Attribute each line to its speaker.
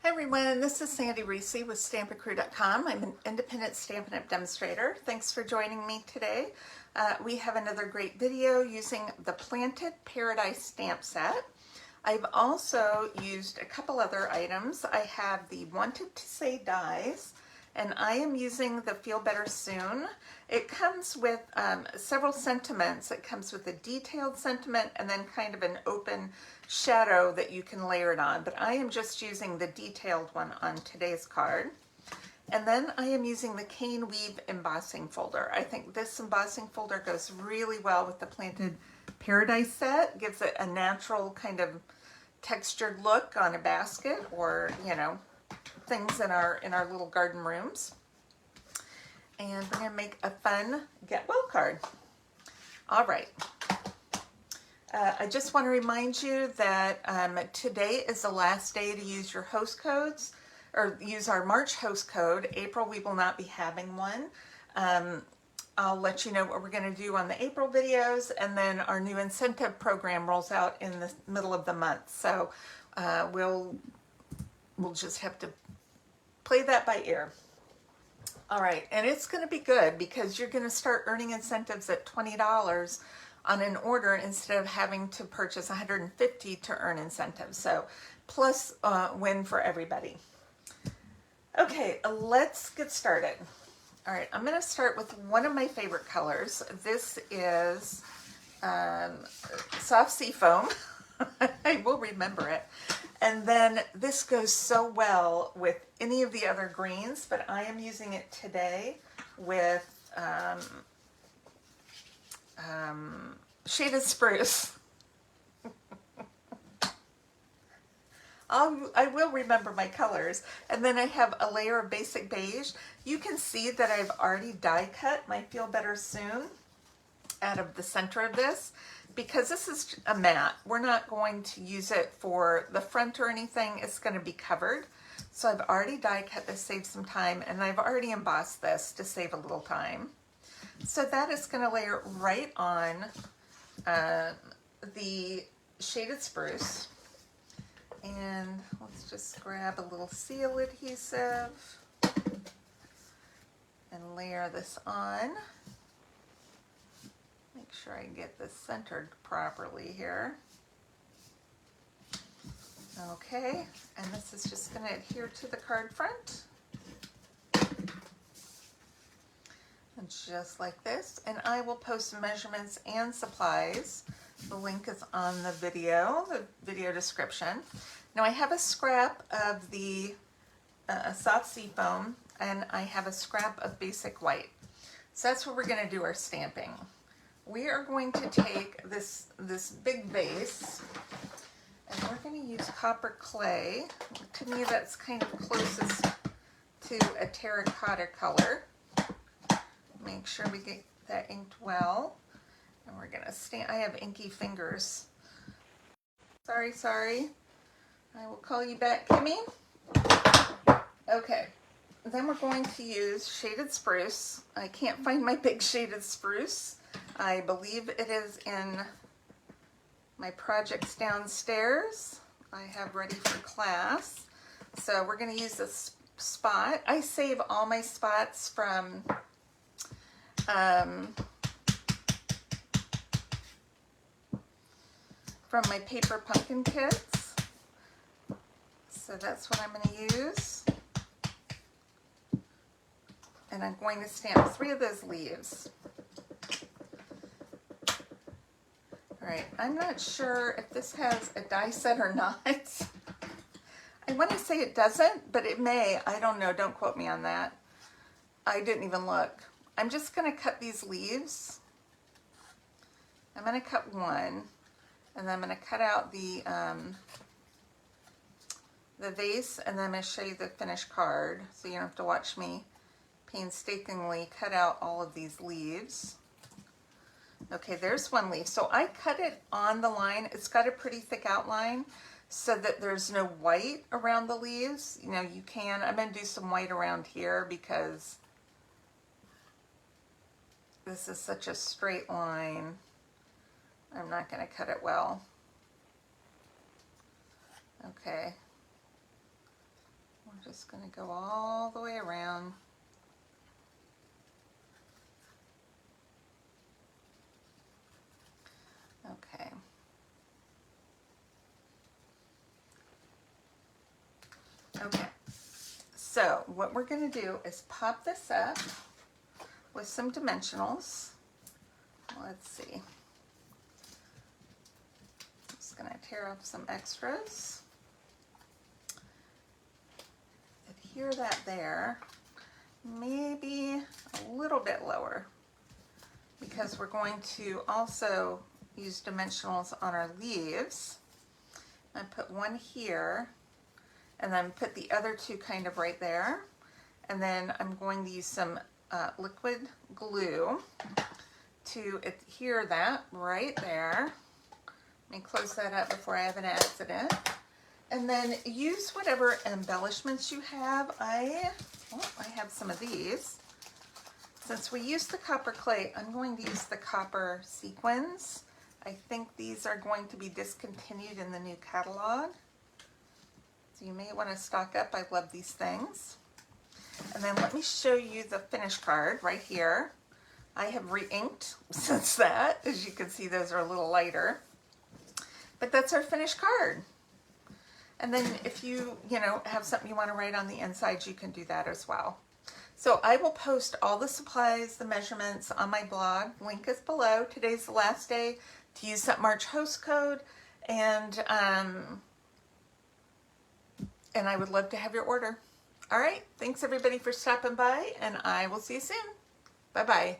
Speaker 1: Hi everyone, this is Sandy Reese with Stampacrew.com. I'm an independent Stampin' Up! Demonstrator. Thanks for joining me today. We have another great video using the Planted Paradise stamp set. I've also used a couple other items. I have the Wanted to Say dies, and I am using the Feel Better Soon. It comes with several sentiments. It comes with a detailed sentiment and then kind of an open shadow that you can layer it on, but I am just using the detailed one on today's card. And then I am using the Cane Weave embossing folder. I think this embossing folder goes really well with the Planted Paradise set. Gives it a natural kind of textured look on a basket, or things in our little garden rooms. And we're going to make a fun Get Well card. All right. I just want to remind you that today is the last day to use your host codes, or use our March host code. April, we will not be having one. I'll let you know what we're going to do on the April videos, and then our new incentive program rolls out in the middle of the month. So we'll just have to play that by ear. All right, and it's going to be good because you're going to start earning incentives at $20 on an order instead of having to purchase $150 to earn incentives. So plus win for everybody. Okay, let's get started. All right, I'm going to start with one of my favorite colors. This is Soft Sea Foam. I will remember it. And then this goes so well with any of the other greens, but I am using it today with Shaded Spruce. I will remember my colors. And then I have a layer of basic beige. You can see that I've already die cut my Feel Better Soon out of the center of this, because this is a matte. We're not going to use it for the front or anything. It's going to be covered. So I've already die cut this, save some time, and I've already embossed this to save a little time. So that is going to layer right on the Shaded Spruce. And let's just grab a little seal adhesive and layer this on. Make sure I get this centered properly here. Okay, and this is just going to adhere to the card front. And just like this. And I will post measurements and supplies. The link is on the video description. Now I have a scrap of the Soft Sea Foam, and I have a scrap of basic white. So that's where we're going to do our stamping. We are going to take this big vase, and we're going to use copper clay. To me, that's kind of closest to a terracotta color. Make sure we get that inked well. And we're going to stamp. I have inky fingers. Sorry. I will call you back, Kimmy. Okay. Then we're going to use Shaded Spruce. I can't find my big Shaded Spruce. I believe it is in my projects downstairs. I have ready for class. So we're going to use this spot. I save all my spots from my paper pumpkin kits. So that's what I'm going to use. And I'm going to stamp 3 of those leaves. All right, I'm not sure if this has a die set or not. I want to say it doesn't, but it may. I don't know. Don't quote me on that. I didn't even look. I'm just going to cut these leaves. I'm going to cut one, and then I'm going to cut out the vase, and then I'm going to show you the finished card, so you don't have to watch me painstakingly cut out all of these leaves. Okay, there's one leaf. So I cut it on the line. It's got a pretty thick outline so that there's no white around the leaves. You know, you can. I'm going to do some white around here because this is such a straight line. I'm not going to cut it well. Okay. just going to go all the way around. Okay. Okay. So what we're going to do is pop this up with some dimensionals. Let's see. I'm just going to tear off some extras. Adhere that there. Maybe a little bit lower, because we're going to also use dimensionals on our leaves. I put one here, and then put the other two kind of right there. And then I'm going to use some liquid glue to adhere that right there. Let me close that up before I have an accident. And then use whatever embellishments you have. I have some of these. Since we used the copper clay, I'm going to use the copper sequins. I think these are going to be discontinued in the new catalog. So you may want to stock up. I love these things. And then let me show you the finish card right here. I have re-inked since that. As you can see, those are a little lighter. But that's our finished card. And then if you have something you want to write on the inside, you can do that as well. So I will post all the supplies, the measurements on my blog. Link is below. Today's the last day to use that March host code. And I would love to have your order. All right. Thanks everybody for stopping by, and I will see you soon. Bye-bye.